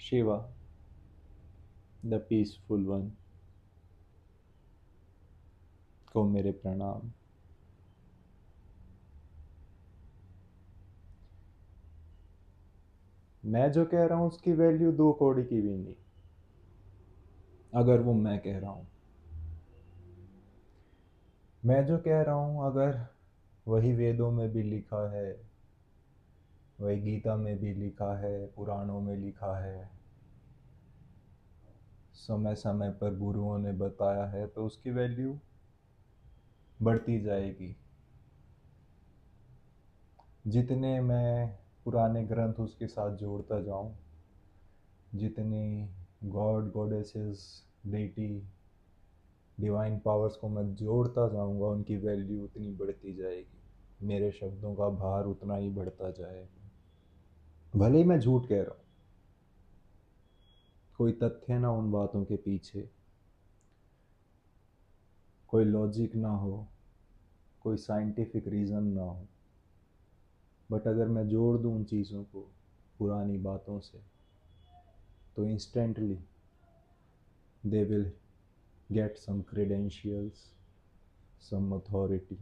Shiva, the peaceful one, को मेरे प्रणाम। मैं जो कह रहा हूँ उसकी वैल्यू 2 कौड़ी की भी नहीं, अगर वो मैं कह रहा हूँ। मैं जो कह रहा हूँ अगर वही वेदों में भी लिखा है, वही गीता में भी लिखा है, पुराणों में लिखा है, समय समय पर गुरुओं ने बताया है, तो उसकी वैल्यू बढ़ती जाएगी। जितने मैं पुराने ग्रंथ उसके साथ जोड़ता जाऊं, जितनी God goddesses deity divine powers को मैं जोड़ता जाऊंगा, उनकी वैल्यू उतनी बढ़ती जाएगी, मेरे शब्दों का भार उतना ही बढ़ता जाएगा। भले ही मैं झूठ कह रहा हूँ, कोई तथ्य ना उन बातों के पीछे, कोई लॉजिक ना हो, कोई साइंटिफिक रीज़न ना हो, बट अगर मैं जोड़ दूँ उन चीज़ों को पुरानी बातों से, तो instantly they will get some credentials, some authority.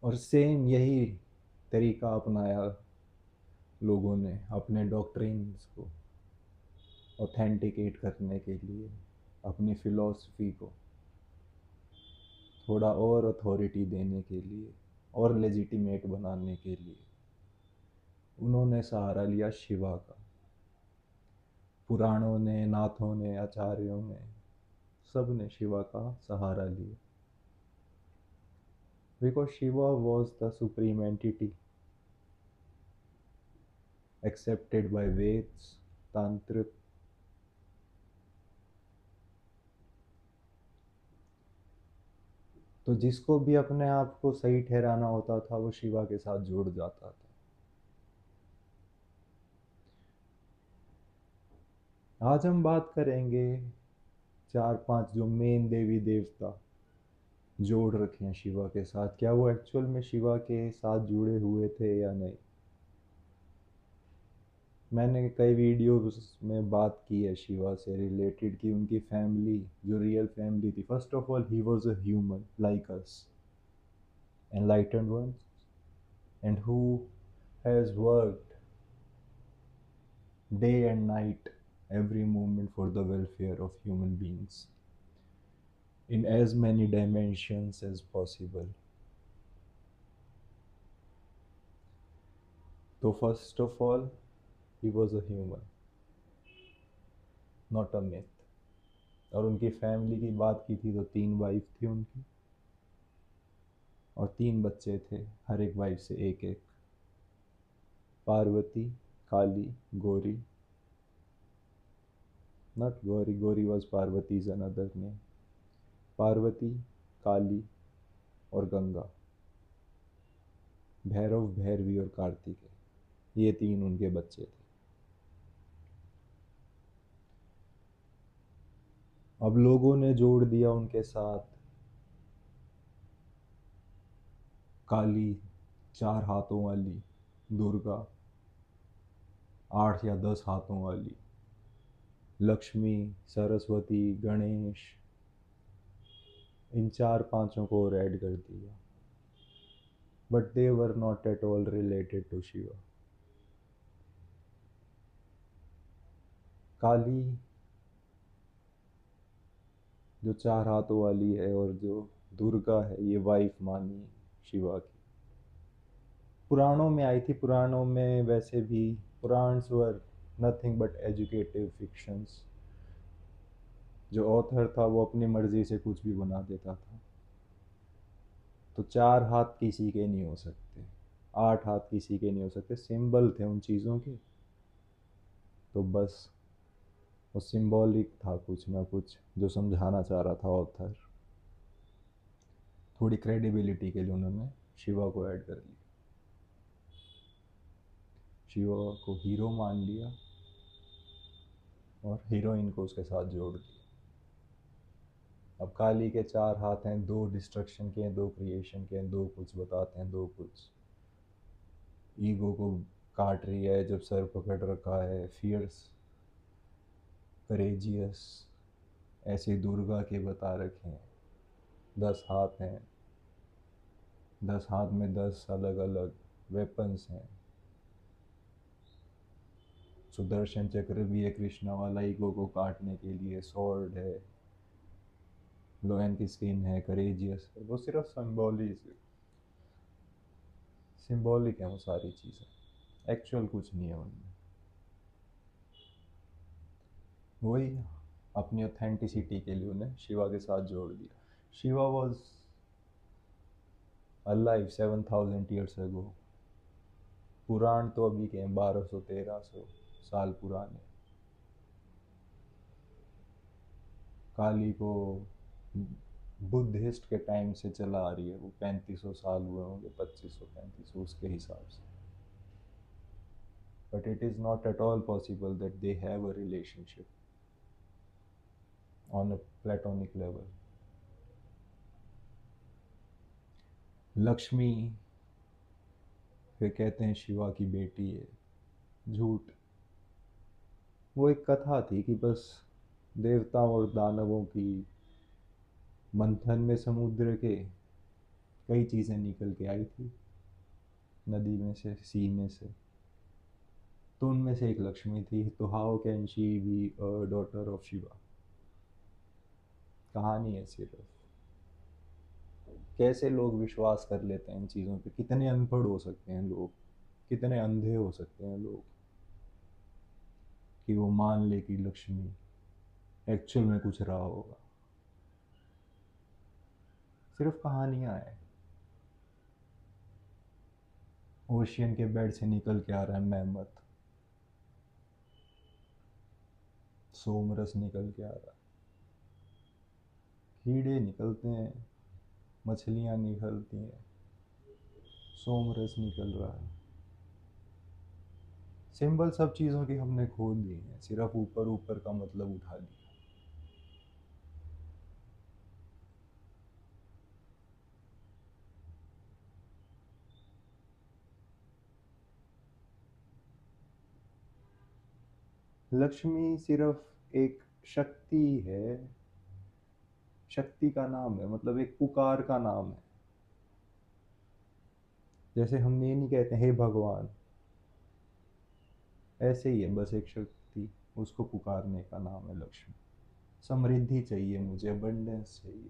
और सेम यही तरीका अपनाया लोगों ने अपने डॉक्ट्रिन्स को ऑथेंटिकेट करने के लिए, अपनी फ़िलॉसफी को थोड़ा और अथॉरिटी देने के लिए और लेजिटिमेट बनाने के लिए उन्होंने सहारा लिया शिवा का। पुराणों ने, नाथों ने, आचार्यों ने, सब ने शिवा का सहारा लिया, because Shiva was the supreme entity accepted by Veds, Tantra। तो जिसको भी अपने आप को सही ठहराना होता था वो शिवा के साथ जुड़ जाता था। आज हम बात करेंगे 4-5 जो मेन देवी देवता जोड़ रखे हैं शिवा के साथ, क्या वो एक्चुअल में शिवा के साथ जुड़े हुए थे या नहीं। मैंने कई वीडियोस में बात की है शिवा से रिलेटेड कि उनकी फैमिली जो रियल फैमिली थी, first of all he was a human like us, enlightened one, and who has worked day and night, every moment for the welfare of human beings in as many dimensions as possible. So, first of all, he was a human, not a myth. और उनकी family की बात की थी तो 3 wife थी उनकी और 3 बच्चे थे, हर एक वाइफ से एक एक। पार्वती, काली, Gauri, not Gauri, Gauri was Parvati's another name। Parvati, काली और गंगा, भैरव, भैरवी और कार्तिकेय, ये 3 उनके बच्चे थे। अब लोगों ने जोड़ दिया उनके साथ काली 4 हाथों वाली, दुर्गा 8 या 10 हाथों वाली, लक्ष्मी, सरस्वती, गणेश, इन 4-5 को और ऐड कर दिया, but they were not at all related to Shiva. Kali जो 4 हाथों वाली है और जो दुर्गा है, ये वाइफ मानी शिवा की, पुराणों में आई थी। पुराणों में वैसे भी पुराण्स वर नथिंग बट एजुकेटिव फिक्शंस, जो ऑथर था वो अपनी मर्जी से कुछ भी बना देता था। तो 4 हाथ किसी के नहीं हो सकते, 8 हाथ किसी के नहीं हो सकते, सिंबल थे उन चीज़ों के। तो बस वो सिंबॉलिक था कुछ ना कुछ जो समझाना चाह रहा था ऑथर। थोड़ी क्रेडिबिलिटी के लिए उन्होंने शिवा को ऐड कर लिया, शिवा को हीरो मान लिया और हीरोइन को उसके साथ जोड़ दिया। अब काली के 4 हाथ हैं, 2 डिस्ट्रक्शन के हैं, 2 क्रिएशन के हैं, 2 कुछ बताते हैं, 2 कुछ। ईगो को काट रही है, जब सर पकड़ रखा है, फियर्स, करेजियस, ऐसे दुर्गा के बता रखे हैं। 10 हाथ हैं, 10 हाथ में 10 अलग अलग वेपन्स हैं। सुदर्शन चक्र भी है कृष्णा वाला, ईगो को काटने के लिए। सॉर्ड है, लोयन की स्किन है, करेजियस है। वो सिर्फ सिंबॉलिक है वो सारी चीज़ें, एक्चुअल कुछ नहीं है उनमें। वही अपनी ऑथेंटिसिटी के लिए उन्हें शिवा के साथ जोड़ दिया। Shiva was alive 7,000 years ago. पुराण तो अभी के 1200-1300 साल पुराने। काली को बुद्धिस्ट के टाइम से चला आ रही है, वो 3500 साल हुए होंगे, 2500-3500 उसके हिसाब से। But it is not at all possible that they have a relationship on a platonic level. Lakshmi फिर कहते हैं शिवा की बेटी है, झूठ। वो एक कथा थी कि बस देवताओं और दानवों की मंथन में समुद्र के कई चीज़ें निकल के आई थी, नदी में से, सी में से। तो उनमें से एक लक्ष्मी थी। तो how can she be a daughter of Shiva? कहानी है सिर्फ। कैसे लोग विश्वास कर लेते हैं इन चीज़ों पे? कितने अनपढ़ हो सकते हैं लोग, कितने अंधे हो सकते हैं लोग कि वो मान ले कि लक्ष्मी एक्चुअल में कुछ रहा होगा। सिर्फ कहानियां हैं। ओशियन के बेड से निकल के आ रहा है मैमथ, सोमरस निकल के आ रहा है, कीड़े निकलते हैं, मछलियां निकलती हैं, सोमरस निकल रहा है। सिंबल सब चीज़ों की हमने खोद दी हैं, सिर्फ ऊपर ऊपर का मतलब उठा लिया। लक्ष्मी सिर्फ एक शक्ति है, शक्ति का नाम है, मतलब एक पुकार का नाम है। जैसे हम ये नहीं कहते हे भगवान, ऐसे ही है, बस एक शक्ति, उसको पुकारने का नाम है लक्ष्मी। समृद्धि चाहिए मुझे, अबंडेंस चाहिए,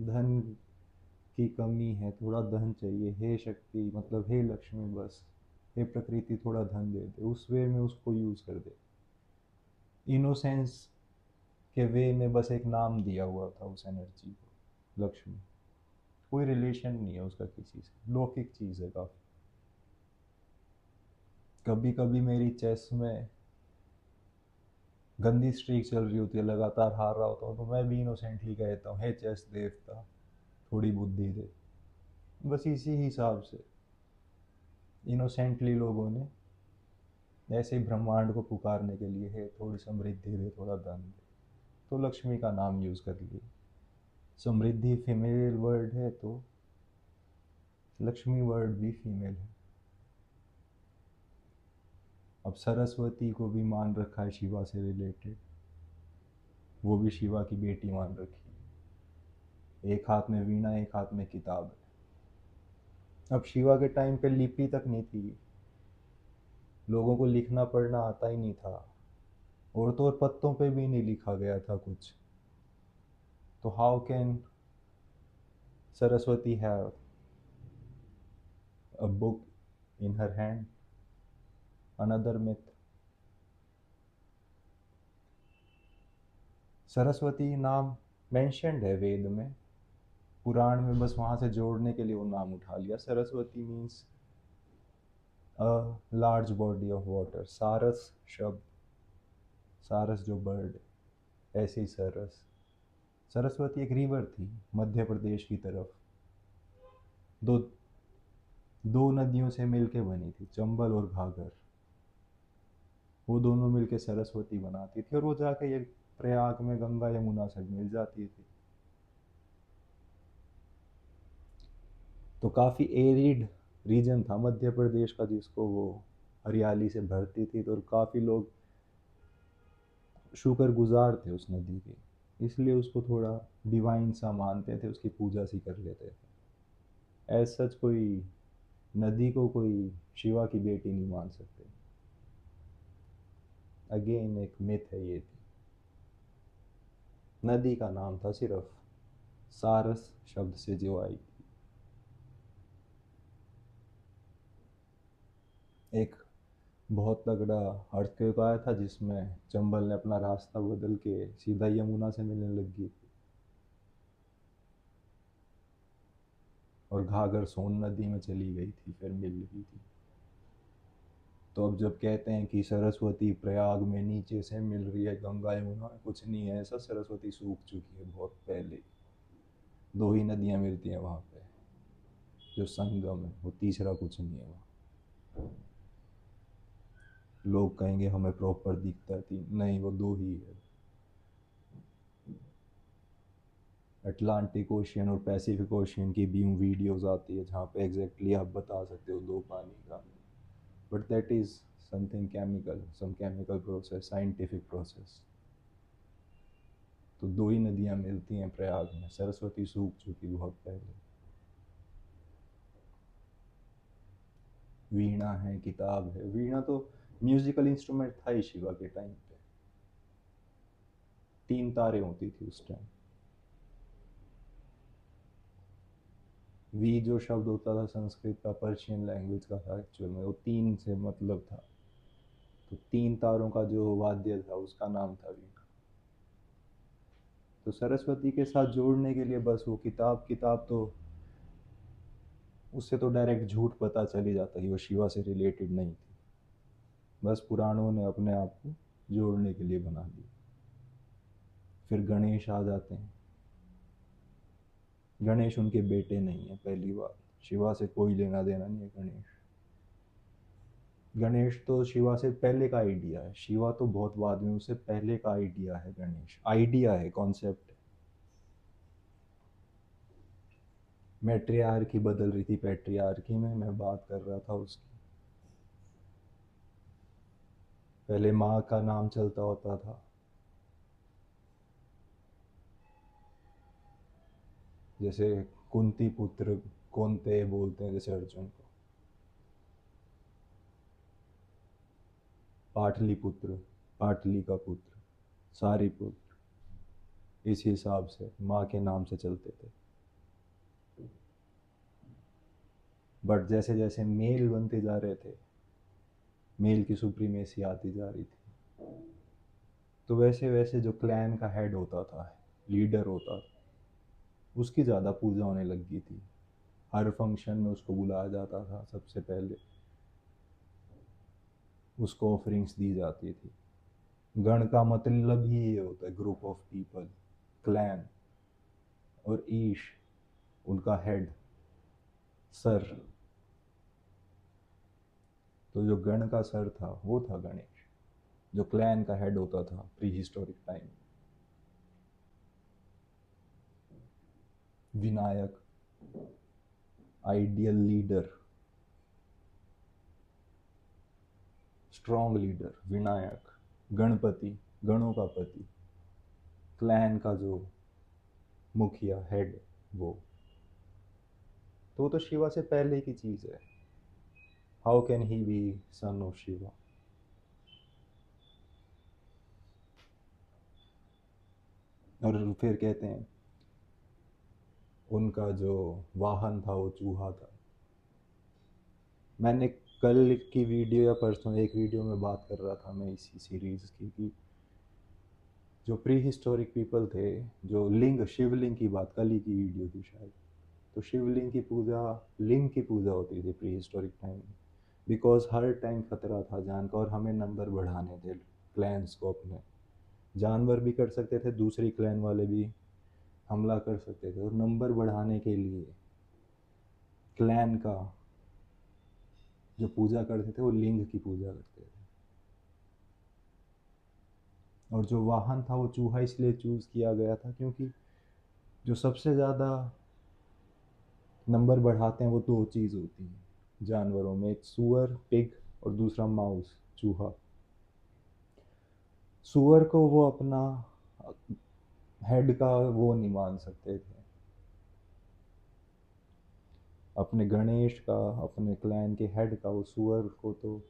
धन की कमी है, थोड़ा धन चाहिए, हे शक्ति मतलब हे लक्ष्मी, बस हे प्रकृति थोड़ा धन दे दे, उस वे में उसको यूज़ कर दे। इनोसेंस के वे में बस एक नाम दिया हुआ था उस एनर्जी को, लक्ष्मी। कोई रिलेशन नहीं है उसका किसी से, लौकिक चीज़ है काफ़ी। कभी कभी मेरी चेस में गंदी स्ट्रीक चल रही होती है, लगातार हार रहा होता हूँ, तो मैं भी इनोसेंटली कहता हूँ हे चेस देवता थोड़ी बुद्धि दे। बस इसी हिसाब से इनोसेंटली लोगों ने ऐसे ही ब्रह्मांड को पुकारने के लिए है थोड़ी समृद्धि दे, थोड़ा धन दे, तो लक्ष्मी का नाम यूज़ कर लिए। समृद्धि फीमेल वर्ड है तो लक्ष्मी वर्ड भी फीमेल है। अब सरस्वती को भी मान रखा है शिवा से रिलेटेड, वो भी शिवा की बेटी मान रखी है। एक हाथ में वीणा, एक हाथ में किताब है। अब शिवा के टाइम पे लिपि तक नहीं थी, लोगों को लिखना पढ़ना आता ही नहीं था, और तो और पत्तों पे भी नहीं लिखा गया था कुछ। तो how can Saraswati have a book in her hand? Another myth. Saraswati नाम मेंशन्ड है वेद में, पुराण में, बस वहाँ से जोड़ने के लिए वो नाम उठा लिया। Saraswati means a large body of water. सारस शब्द, सारस जो बर्ड, ऐसे ही सरस। सरस्वती एक रिवर थी मध्य प्रदेश की तरफ, दो दो नदियों से मिलके बनी थी, चंबल और घाघर। वो दोनों मिलके सरस्वती बनाती थी, और वो जाके ये प्रयाग में गंगा यमुना से मिल जाती थी। तो काफ़ी एरिड रीजन था मध्य प्रदेश का जिसको वो हरियाली से भरती थी, तो काफ़ी लोग शुक्रगुजार थे उस नदी के, इसलिए उसको थोड़ा डिवाइन सा मानते थे, उसकी पूजा सी कर लेते थे। एज सच कोई नदी को कोई शिवा की बेटी नहीं मान सकते। अगेन एक मिथ है ये थी। नदी का नाम था सिर्फ, सारस शब्द से जो आई थी। एक बहुत तगड़ा अर्थक्वेक आया था जिसमें चंबल ने अपना रास्ता बदल के सीधा यमुना से मिलने लग गई थी, और घाघर सोन नदी में चली गई थी, फिर मिल गई थी। तो अब जब कहते हैं कि सरस्वती प्रयाग में नीचे से मिल रही है गंगा यमुना में, कुछ नहीं है ऐसा। सरस्वती सूख चुकी है बहुत पहले। दो ही नदियां मिलती हैं वहाँ पे जो संगम है, वो तीसरा कुछ नहीं है वहाँ। लोग कहेंगे हमें प्रॉपर दिखता है तीन, नहीं, वो दो ही है। अटलांटिक ओशियन और पैसिफिक ओशियन की बीम वीडियोस आती है जहाँ पे एग्जैक्टली आप बता सकते हो दो पानी का, but that is something chemical, some chemical process, scientific process. तो दो ही नदियां मिलती हैं प्रयाग में, सरस्वती सूख चुकी बहुत पहले। वीणा है, किताब है। वीणा तो म्यूजिकल इंस्ट्रूमेंट था ही शिवा के टाइम पे। तीन तारें होती थी उस टाइम। वी जो शब्द होता था संस्कृत का, पर्शियन लैंग्वेज का था एक्चुअल में, वो तीन से मतलब था। तो तीन तारों का जो वाद्य था उसका नाम था वीणा। तो सरस्वती के साथ जोड़ने के लिए बस वो किताब, किताब तो उससे तो डायरेक्ट झूठ पता चल ही जाता कि वो शिवा से रिलेटेड नहीं थी। बस पुराणों ने अपने आप को जोड़ने के लिए बना दिया। फिर गणेश आ जाते हैं। गणेश उनके बेटे नहीं है, पहली बात। शिवा से कोई लेना देना नहीं है गणेश। गणेश तो शिवा से पहले का आइडिया है। शिवा तो बहुत बाद में, उससे पहले का आइडिया है गणेश। आइडिया है, कॉन्सेप्ट। मैट्रियार्की बदल रही थी पैट्रियार्की में, मैं बात कर रहा था उसकी। पहले माँ का नाम चलता होता था, जैसे कुंती पुत्र, कौनते बोलते हैं जैसे अर्जुन को। पाटलिपुत्र, पाटली का पुत्र, सारी पुत्र, इस हिसाब से माँ के नाम से चलते थे। बट जैसे जैसे मेल बनते जा रहे थे, मेल की सुप्रीमेसी आती जा रही थी, तो वैसे वैसे जो क्लैन का हेड होता था, लीडर होता था, उसकी ज़्यादा पूजा होने लग गई थी। हर फंक्शन में उसको बुलाया जाता था, सबसे पहले उसको ऑफरिंग्स दी जाती थी। गण का मतलब ही ये होता है ग्रुप ऑफ पीपल, क्लैन। और ईश उनका हेड, सर। तो जो गण का सर था वो था गणेश, जो क्लैन का हेड होता था pre historic time. Vinayak, ideal leader, strong leader, Vinayak. Ganpati, गणों का पति। क्लैन का जो मुखिया, हेड, वो तो शिवा से पहले की चीज है। How can he be son of Shiva? और फिर कहते हैं उनका जो वाहन था वो चूहा था। मैंने कल की वीडियो या परसों एक वीडियो में बात कर रहा था मैं इसी सीरीज की, कि जो प्री हिस्टोरिक पीपल थे, जो लिंग, शिवलिंग की बात, कल ही की वीडियो थी शायद, तो शिवलिंग की पूजा, लिंग की पूजा होती थी प्री हिस्टोरिक टाइम में। बिकॉज हर टाइम खतरा था जान का, और हमें नंबर बढ़ाने थे क्लैंस को अपने। जानवर भी कर सकते थे, दूसरी क्लैन वाले भी हमला कर सकते थे, और नंबर बढ़ाने के लिए क्लैन का जो पूजा करते थे वो लिंग की पूजा करते थे। और जो वाहन था वो चूहा इसलिए चूज किया गया था क्योंकि जो सबसे ज़्यादा नंबर बढ़ाते हैं वो दो चीज़ होती हैं, जानवरों में, एक सुअर, पिग, और दूसरा माउस, चूहा। सुअर को वो अपना हेड का वो नहीं मान सकते थे, अपने गणेश का, अपने क्लैन के हेड का, वो सुअर को तो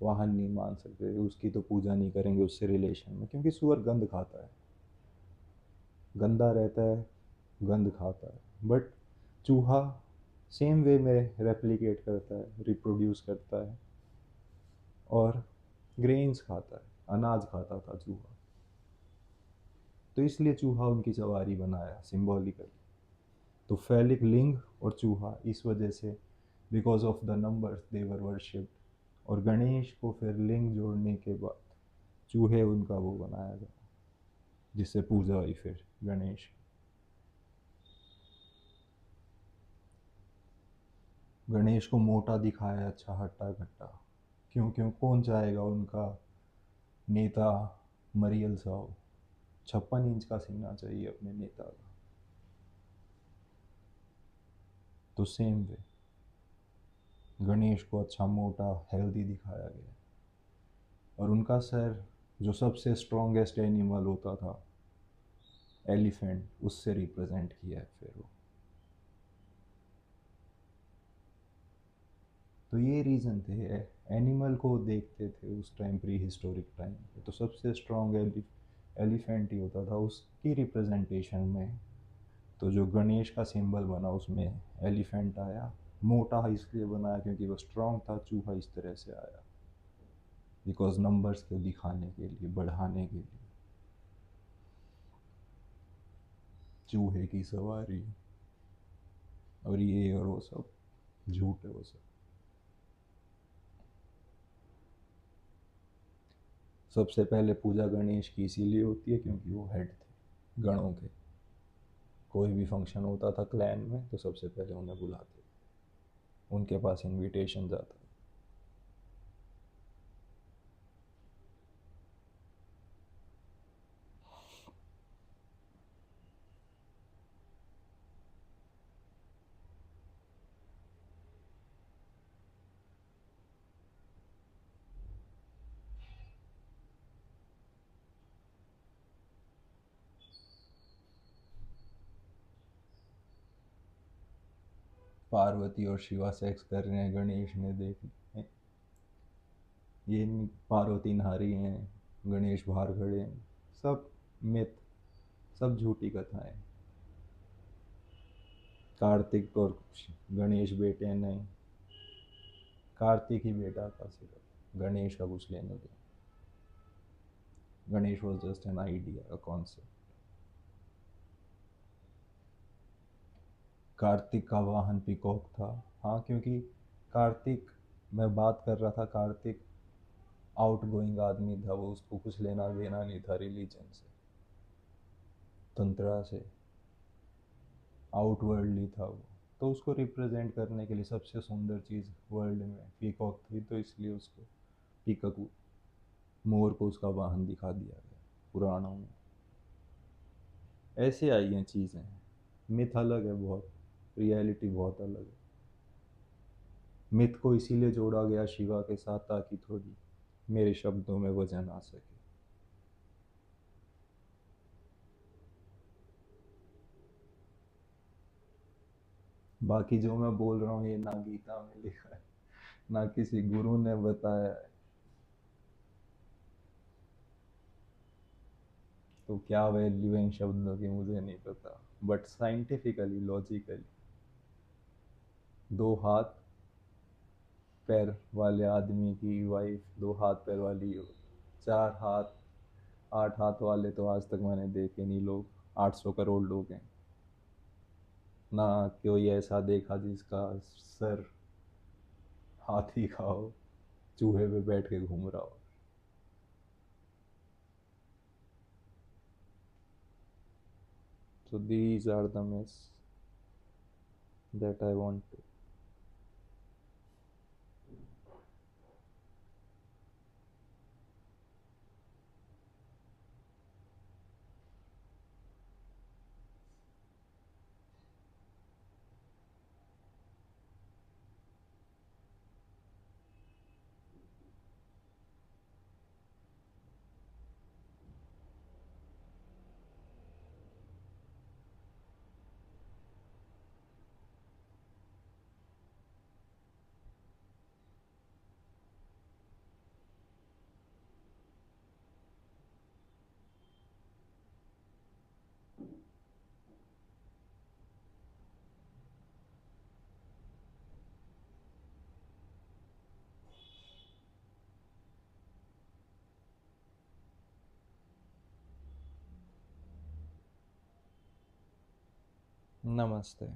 वाहन नहीं मान सकते, उसकी तो पूजा नहीं करेंगे उससे रिलेशन में, क्योंकि सुअर गंद खाता है, गंदा रहता है, गंद खाता है। बट चूहा सेम वे में रेप्लिकेट करता है, रिप्रोड्यूस करता है, और ग्रेन्स खाता है, अनाज खाता था चूहा। तो इसलिए चूहा उनकी सवारी बनाया सिंबॉलिकली। तो फैलिक लिंग और चूहा इस वजह से, because of the numbers they were worshipped, और गणेश को फिर लिंग जोड़ने के बाद चूहे उनका वो बनाया गया, जिससे पूजा हुई फिर गणेश। गणेश को मोटा दिखाया, अच्छा हट्टा कट्टा, क्यों क्यों, कौन चाहेगा उनका नेता मरियल सा हो, 56 इंच का सीना चाहिए अपने नेता का। तो सेम वे गणेश को अच्छा मोटा हेल्दी दिखाया गया, और उनका सर जो सबसे स्ट्रॉन्गेस्ट एनिमल होता था, एलिफेंट, उससे रिप्रेजेंट किया है फिर वो। तो ये रीज़न थे, एनिमल को देखते थे उस टाइम, प्री हिस्टोरिक टाइम पे तो सबसे स्ट्रॉन्ग एलिफेंट ही होता था उसकी रिप्रेजेंटेशन में। तो जो गणेश का सिंबल बना उसमें एलिफेंट आया, मोटा इसलिए बनाया क्योंकि वो स्ट्रॉन्ग था, चूहा इस तरह से आया, बिकॉज नंबर्स को दिखाने के लिए, बढ़ाने के लिए, चूहे की सवारी, और ये और वो सब झूठ है वो सब। सबसे पहले पूजा गणेश की इसीलिए होती है क्योंकि वो हेड थे गणों के। कोई भी फंक्शन होता था क्लैन में तो सबसे पहले उन्हें बुलाते, उनके पास इनविटेशन जाता। पार्वती और शिवा सेक्स कर रहे हैं, गणेश ने देख लिया। ये पार्वती नहा रही हैं, गणेश बाहर खड़े हैं, सब मिथ, सब झूठी कथाएं। कार्तिक और गणेश बेटे नहीं, कार्तिक ही बेटा था सिर्फ, गणेश का कुछ लेना देना। Ganesh was just an idea, a concept. Kartik का वाहन पीकॉक था। हाँ, क्योंकि कार्तिक, मैं बात कर रहा था, कार्तिक आउट गोइंग आदमी था, वो उसको कुछ लेना देना नहीं था रिलीजन से, तंत्रा से, आउटवर्ल्डली था वो। तो उसको रिप्रेजेंट करने के लिए सबसे सुंदर चीज़ वर्ल्ड में पीकॉक थी, तो इसलिए उसको पीकॉक, मोर को उसका वाहन दिखा दिया गया पुराणों में। ऐसे आई हैं चीज़ें, मिथ अलग है बहुत, रियलिटी बहुत अलग है। मिथ को इसीलिए जोड़ा गया शिवा के साथ ताकि थोड़ी मेरे शब्दों में वजन आ सके। बाकी जो मैं बोल रहा हूँ ये ना गीता में लिखा है, ना किसी गुरु ने बताया है। तो क्या वैल्यू है इन शब्दों की मुझे नहीं पता, बट साइंटिफिकली, लॉजिकली, दो हाथ पैर वाले आदमी की वाइफ दो हाथ पैर वाली हो, 4 हाथ 8 हाथ वाले तो आज तक मैंने देखे नहीं लोग, 800 करोड़ लोग हैं ना, कोई ऐसा देखा जिसका सर हाथी का हो, चूहे पे बैठ के घूम रहा हो। So these are the myths that I want to. नमस्ते।